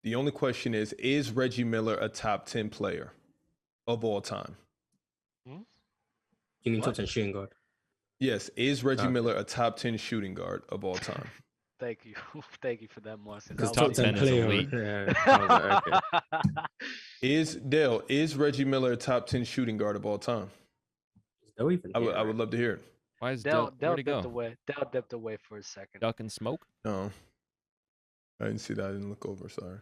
The only question is Reggie Miller a top 10 player of all time? You mean top 10 shooting guard? Yes. Is Reggie Miller a top 10 shooting guard of all time? Thank you. Thank you for that, Marcus. Because top 10 player. Is Reggie Miller a top 10 shooting guard of all time? I would love to hear it. Why is Dell Where'd he dipped go? away. Dell dipped away for a second. Duck and smoke? No. I didn't see that. I didn't look over. Sorry.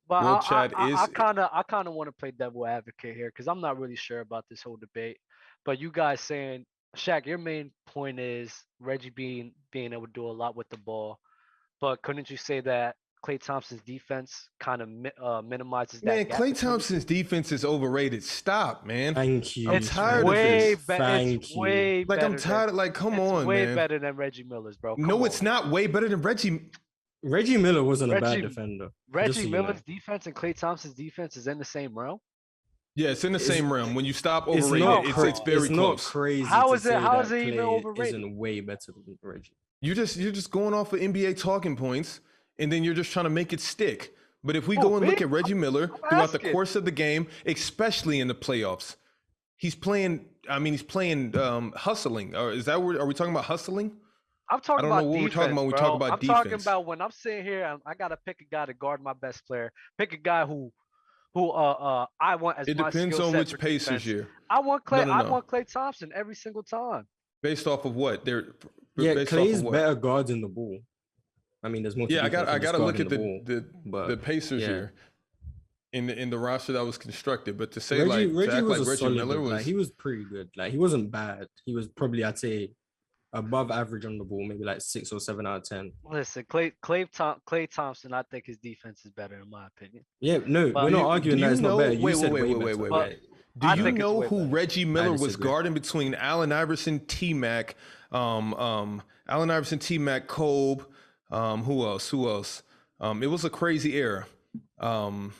But Well, I kind of want to play devil advocate here because I'm not really sure about this whole debate. But you guys saying, Shaq, your main point is Reggie being able to do a lot with the ball. But couldn't you say that Klay Thompson's defense kind of minimizes that? Man, Klay Thompson's defense is overrated. Stop, man. Thank you. I'm tired of this. It's way better. I'm tired. Come on, man. Way better than Reggie Miller's, bro. No, it's not way better than Reggie. Reggie Miller wasn't a bad defender. Reggie Miller's defense and Klay Thompson's defense is in the same realm. Yeah, it's in the same realm. When you stop overrated, it's very close. It's not crazy. How is it even overrated? Isn't way better than Reggie. You're just going off of NBA talking points, and then you're just trying to make it stick. But if we go and look at Reggie Miller throughout the course of the game, especially in the playoffs, he's playing. I mean, he's playing hustling. Or is that what are we talking about? Hustling? I'm talking about defense, we're talking about. Bro. We talk about defense. I'm talking about when I'm sitting here, I gotta pick a guy to guard my best player. Pick a guy who I want as my skill set. It depends on which Pacers year. I want Klay. I want Klay Thompson every single time. Based off of what? Klay's better guards in the ball. I mean, there's more. Yeah, I got to look at the Pacers here in the roster that was constructed. But to say Reggie Miller was, he was pretty good. He wasn't bad. He was probably, I'd say, above average on the ball, maybe 6 or 7 out of 10. Listen, Klay Thompson, I think his defense is better in my opinion. Yeah, no, we're not arguing that it's not better. Wait. Do you know who Reggie Miller was guarding between Allen Iverson, T-Mac, Allen Iverson, T-Mac, Kobe, who else? It was a crazy era. And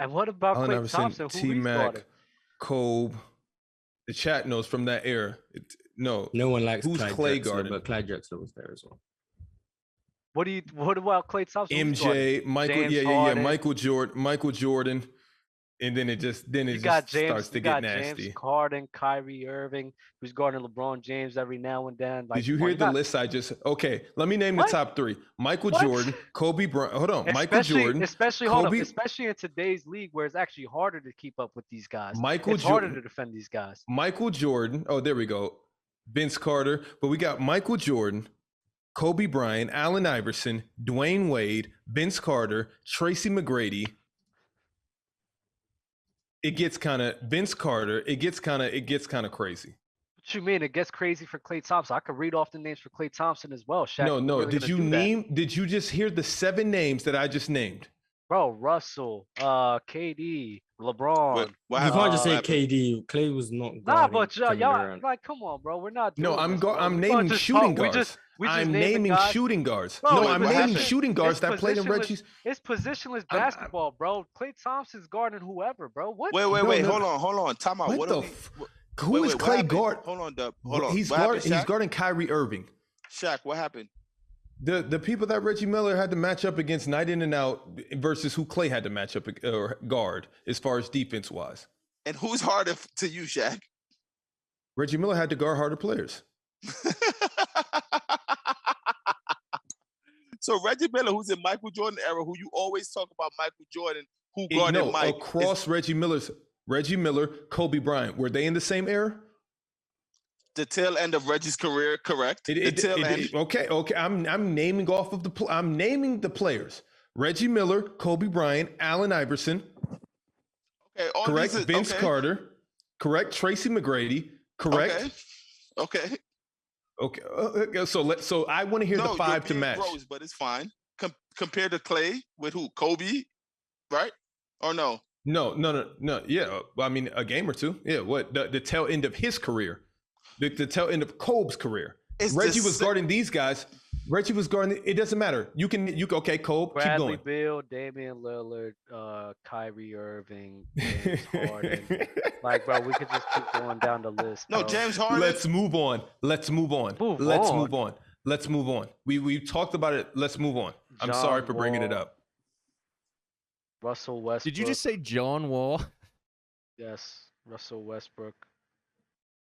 what about Allen Klay Iverson, Thompson, T-Mac, Kobe? The chat knows from that era. No one likes who's Klay guarding, but Clyde Drexler was there as well. What about Klay Thompson? MJ, Michael, Michael Jordan, and then it just starts to get nasty. James Harden, Kyrie Irving, who's guarding LeBron James every now and then. Did you hear the list? Okay. Let me name the top 3: Michael Jordan, Kobe Bryant. Hold on, Michael Jordan, especially in today's league where it's actually harder to keep up with these guys. It's harder to defend these guys. Michael Jordan. Oh, there we go. Vince Carter, but we got Michael Jordan, Kobe Bryant, Allen Iverson, Dwayne Wade, Vince Carter, Tracy McGrady. It gets kind of crazy. What you mean? It gets crazy for Klay Thompson. I could read off the names for Klay Thompson as well. Shaq, no. Did you just hear the 7 names that I just named? Bro, Russell, KD, LeBron. You can't just say KD. Klay was not. Nah, but y'all come on, bro. We're not. I'm naming shooting guards. I'm naming shooting guards. No, I'm naming shooting guards that played in Reggie's. It's positionless basketball, bro. Klay Thompson's guarding whoever, bro. What? Wait. Hold on. Time out. Who is Klay guard? Hold on, Dub. Hold on. He's guarding Kyrie Irving. Shaq, what happened? The people that Reggie Miller had to match up against night in and out versus who Klay had to match up or guard as far as defense wise. And who's harder to you, Shaq? Reggie Miller had to guard harder players. So Reggie Miller, who's in Michael Jordan era, who you always talk about Michael Jordan, who guarded Mike. Across Reggie Miller, Kobe Bryant, were they in the same era? The tail end of Reggie's career, correct? Okay. I'm naming off of I'm naming the players: Reggie Miller, Kobe Bryant, Allen Iverson. Okay, correct. Vince Carter, correct. Tracy McGrady, correct. Okay. So I want to hear the 5 to match. Rose, but it's fine. Compared to Klay with who? Kobe, right? Or no? No. Yeah, I mean a game or two. Yeah. What the tail end of his career? The tail end of Kobe's career. Reggie was guarding these guys. Reggie was guarding. It doesn't matter. You can. Okay, Kobe. Bradley keep going. Beal, Damian Lillard, Kyrie Irving, James Harden. Bro, we could just keep going down the list. No, James Harden. Let's move on. We talked about it. Let's move on. I'm sorry for bringing it up. Russell Westbrook. Did you just say John Wall? Yes, Russell Westbrook.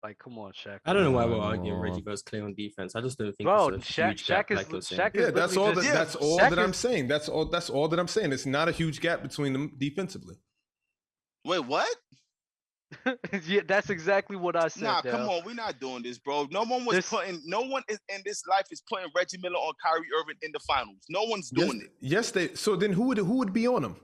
Like, come on, Shaq. I don't know why we're arguing Reggie versus Clay on defense. I just don't think Bro, it's a Shaq- huge gap Shaq is like li- you're saying. Shaq is Yeah, that's all. literally just- That's all Shaq that I'm is- saying. That's all that I'm saying. It's not a huge gap between them defensively. Wait, what? Yeah, that's exactly what I said. Nah, Dale. come on, we're not doing this, bro. No one is in this life is putting Reggie Miller on Kyrie Irving in the finals. No one's doing it. Yes, they. So then who would be on them?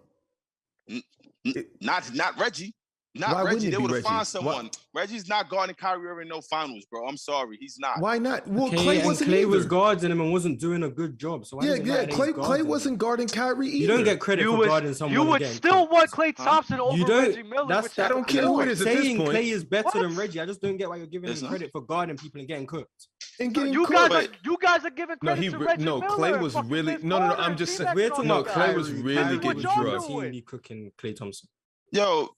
Not Reggie. Not Why wouldn't Reggie. it They be would have Reggie? found someone. Reggie's not guarding Kyrie Irving in no finals, bro. I'm sorry, he's not. Why not? Well, Okay, Clay and wasn't Clay was either. guarding him and wasn't doing a good job. So why does it matter that he's Clay guarding wasn't him? guarding Kyrie either. You don't get credit for guarding someone. You would getting still cooked. want Klay Thompson over You don't. Reggie Miller. That's which I don't care I'm who not it is at this saying point. Clay is better than What? Reggie. I just don't get why you're giving It's him not. credit for guarding people and getting cooked. and getting You cooked. guys are giving No, credit to Reggie Miller. Clay was Fucking really Vince no. Carter I'm and just D-Mac saying. We're and all talking No, about that. Clay was Kyrie. really Kyrie getting was drugged. routinely cooking Klay Thompson. Yo.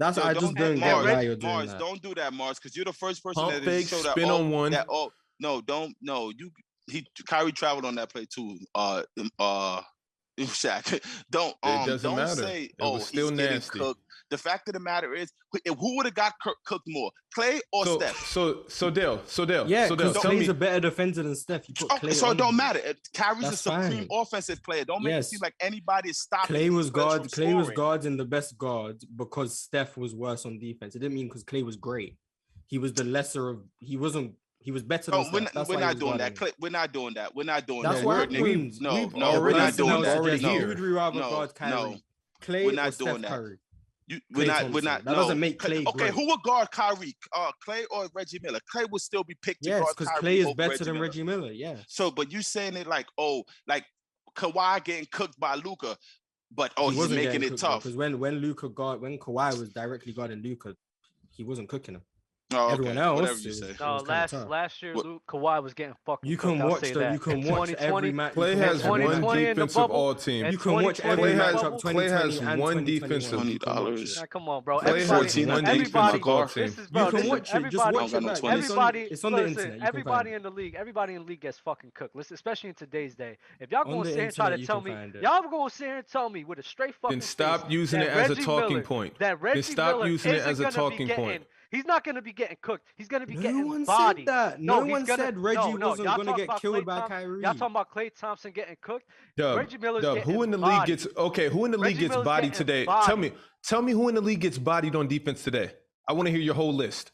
That's I just don't get Mars, why you're doing Mars, that. don't do that, Mars, because you're the first person Pump that fake, showed that. spin on one. Kyrie traveled on that play too. Shaq, don't doesn't don't matter. say It was still he's getting nasty. cooked. The fact of the matter is, who would have got cooked more, Clay or Steph? So Dale. Yeah, Dale, because tell Clay's me. a better defender than Steph. You put Clay So it on don't him. matter. Kyrie's a That's supreme fine. offensive player. Don't make it Yes. seem like anybody is stopping. Clay was these players from Clay was scoring. guarding the best guard because Steph was worse on defense. It didn't mean because Clay was great. He was the lesser of. He wasn't. He was better than Oh, Steph. That's we're why he not was doing guarding that. him. We're not doing that. We're not doing That's that. what We're- happens. No, we've no, we're already- not doing no, that. already You here. would rather No, guard Kyrie, no. Clay, We're or not Steph doing that. Curry. We're Klay not. Thompson. That Doesn't make Clay Okay, great. who would guard Kyrie? Clay or Reggie Miller? Clay would still be picked to Yes, guard because Kyrie Clay is over better than Miller. Reggie Miller. Yeah. So, but you saying it like Kawhi getting cooked by Luka, but He he's wasn't making getting it cooked, tough. because when Kawhi was directly guarding Luka, he wasn't cooking him. Oh, okay. Everyone else Whatever you is- say. It No, was kinda tough. last year, What- Kawhi was getting fucking. You can cooked, I'll watch say the that. you can In watch 2020, every match. Clay you can has watch every one 2020 match. in the defensive bubble, all team. and You can watch 2020 every Clay has- matchup. Clay has 2020 and one 2021. defensive- You can watch $20. it. Nah, come on, bro. Clay has Everybody, one everybody, defensive all this team. is bro. You can this is watch it. Just everybody. watch it no back. 20. Everybody, It's on the listen, internet. You can everybody find in the league, everybody in the league gets fucking cooked. Listen, especially in today's day. If y'all On gonna the sit here and try to internet, you tell can me, find it. y'all gonna sit here and tell me with a straight fucking Then stop face using that it as a Reggie talking Miller- point. That Reggie stop Miller using it isn't as a gonna be talking getting- point. He's not gonna be getting cooked. He's gonna be No getting one bodied. said that. No, No he's one gonna- said Reggie no, wasn't y'all going to talk get about killed Klay by Thompson- Kyrie. Y'all talking about Klay Thompson getting cooked? Dub, Reggie Miller's Dub, getting who in the league bodied. gets okay? Who in the league Reggie gets Miller's bodied getting today? bodied. Tell me who in the league gets bodied on defense today. I want to hear your whole list.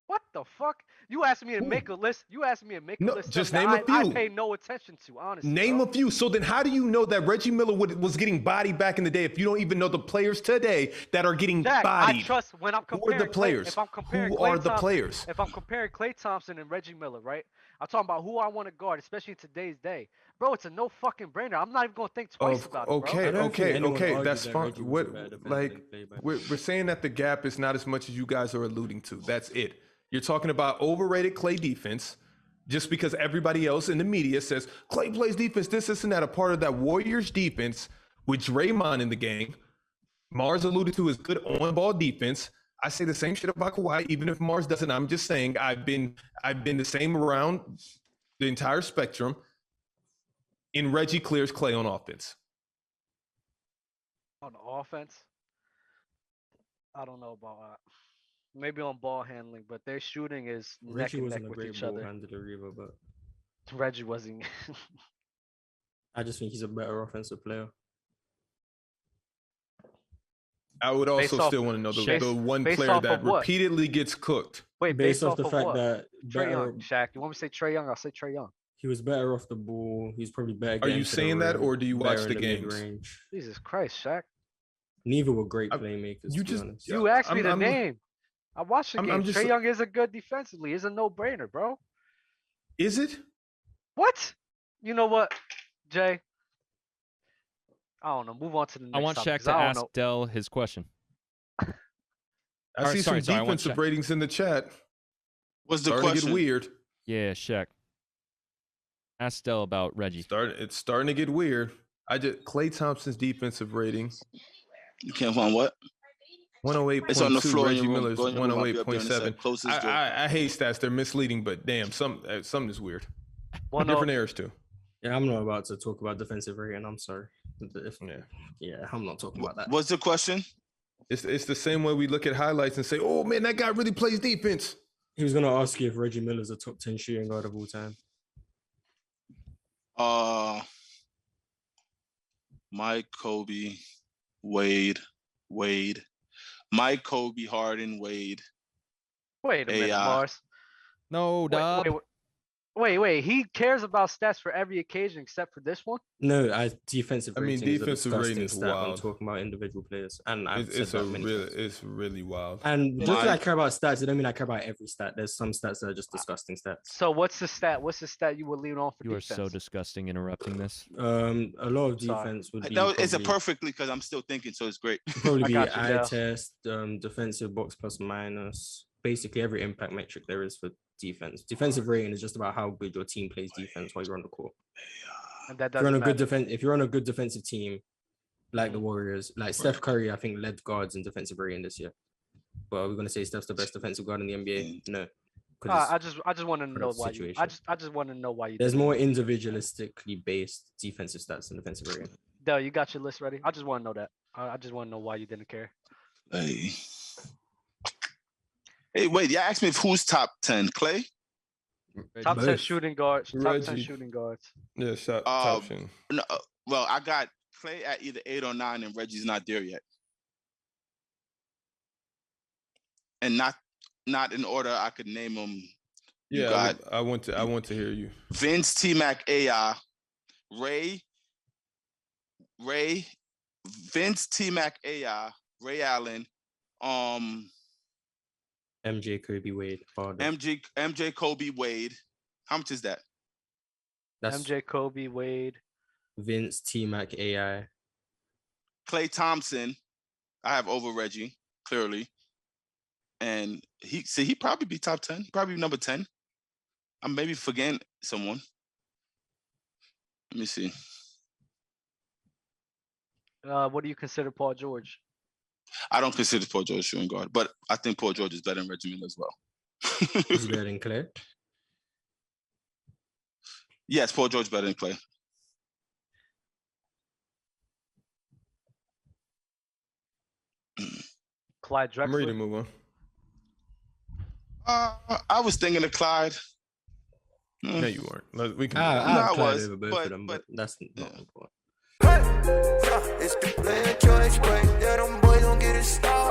What the fuck? You asked me to Who? make a list. You asked me to make a No, list. of just that name a I few. pay no attention to, honestly. Name bro. a few. So then, how do you know that Reggie Miller was getting bodied back in the day if you don't even know the players today that are getting Jack, bodied? I trust when I'm Who comparing are the players? if I'm comparing Who Klay are the Thompson- players? If I'm comparing Klay Thompson and Reggie Miller, right? I'm talking about who I want to guard, especially in today's day. Bro, it's a no fucking brainer. I'm not even gonna think twice about it, bro. Okay, I don't think anyone argued that's that fine. Reggie was What a better defender like than Klay, but- we're saying that the gap is not as much as you guys are alluding to. That's it. You're talking about overrated Klay defense. Just because everybody else in the media says Klay plays defense, this, and that, a part of that Warriors defense with Draymond in the game. Mars alluded to his good on-ball defense. I say the same shit about Kawhi, even if Mars doesn't. I'm just saying I've been the same around the entire spectrum. And Reggie clears Klay on offense. On offense, I don't know about that. Maybe on ball handling, but their shooting is neck Reggie and neck wasn't a with great each ball other. handler either, but Reggie wasn't. I just think he's a better offensive player. I would Based also off- still want to know the based- one based player off that of what? repeatedly gets cooked. Wait, Based off the of fact what? that Trey better, Young, Shaq. You want me to say Trey Young? I'll say Trey Young. he was better off the ball. He's probably better. Are getting you to the saying that, rim, or do you watch better the in games? mid-range. Jesus Christ, Shaq. Neither were great I- playmakers. you to be just- honest. You asked me I'm- the I'm- name. I watched the I'm game. just- Trey Young is a good defensively. It's a no-brainer, bro. Is it? What? You know what, Jay? I don't know. Move on to the next I want topic, Shaq 'cause to I don't ask know. Dell his question. I Alright, see sorry, some I want defensive Shaq. ratings in the chat. What's the Starting to question? get weird. Yeah, Shaq. Ask Dell about Reggie. It's starting to get weird. Klay Thompson's defensive rating You can't find what? 108.2. It's on the floor in Reggie your room. Miller's Go in your room, I'll be up there in a 108.7. sec. Closest door. I hate stats. They're misleading, but damn, something is weird. One Different oh- errors too. Yeah, I'm not about to talk about defensive rating. I'm sorry. Yeah, I'm not talking about that. What's the question? It's the same way we look at highlights and say, "Oh man, that guy really plays defense." He was gonna ask you if Reggie Miller's a top 10 shooting guard of all time. Mike, Kobe, Wade, Mike, Kobe, Harden, Wade. Wait a minute, AI. Mars. No, dog. Wait. He cares about stats for every occasion except for this one. No, defensive I mean, rating defensive is a rating disgusting is stat when wild. talking about individual players. And I've said It's that many times. it's really wild. And just because I Mike. care about stats, it don't mean I care about every stat. There's some stats that are just disgusting stats. So what's the stat? What's the stat you would lean on for You are defense? so disgusting interrupting this. A lot of Sorry. defense would be No, it's a probably- perfectly because I'm still thinking, so it's great. probably I be got you, eye Dale. test, defensive box plus minus, basically every impact metric there is for defense. Defensive rating is just about how good your team plays defense while you're on the court. And that If you're on doesn't a good matter. defense, if you're on a good defensive team, like the Warriors, like Steph Curry, I think led guards in defensive rating this year. But are we gonna say Steph's the best defensive guard in the NBA? No. 'Cause I just want to kind know of why you. situation. I just want to know why you. there's did it. more individualistically based defensive stats than defensive rating. Dale, you got your list ready? I just want to know that. I just want to know why you didn't care. Hey, wait, you asked me if who's top 10, Clay? Top 10 Both. shooting guards. Top 10 Reggie. shooting guards. Yeah, top shooting. No, well, I got Clay at either 8 or 9, and Reggie's not there yet. And not in order I could name them. You Yeah, got I want to hear you. Vince, T-Mac, AI, Ray, Vince, T-Mac, AI, Ray Allen, MJ, Kobe, Wade, Harden. MJ, Kobe, Wade. How much is that? That's MJ, Kobe, Wade. Vince, T-Mac, AI. Klay Thompson, I have over Reggie, clearly. And he'd probably be top 10, probably number 10. I'm maybe forgetting someone. Let me see. What do you consider Paul George? I don't consider Paul George a shooting guard, but I think Paul George is better than Reggie Miller as well. He's better than Clay. Yes, Paul George better than Clay. Clyde I'm ready to Drexler. move on. I was thinking of Clyde. No, you weren't. We can. No, I I was, was, over both but- of them, but that's not yeah. important. It's the player choice, but yeah, them boys don't get it started.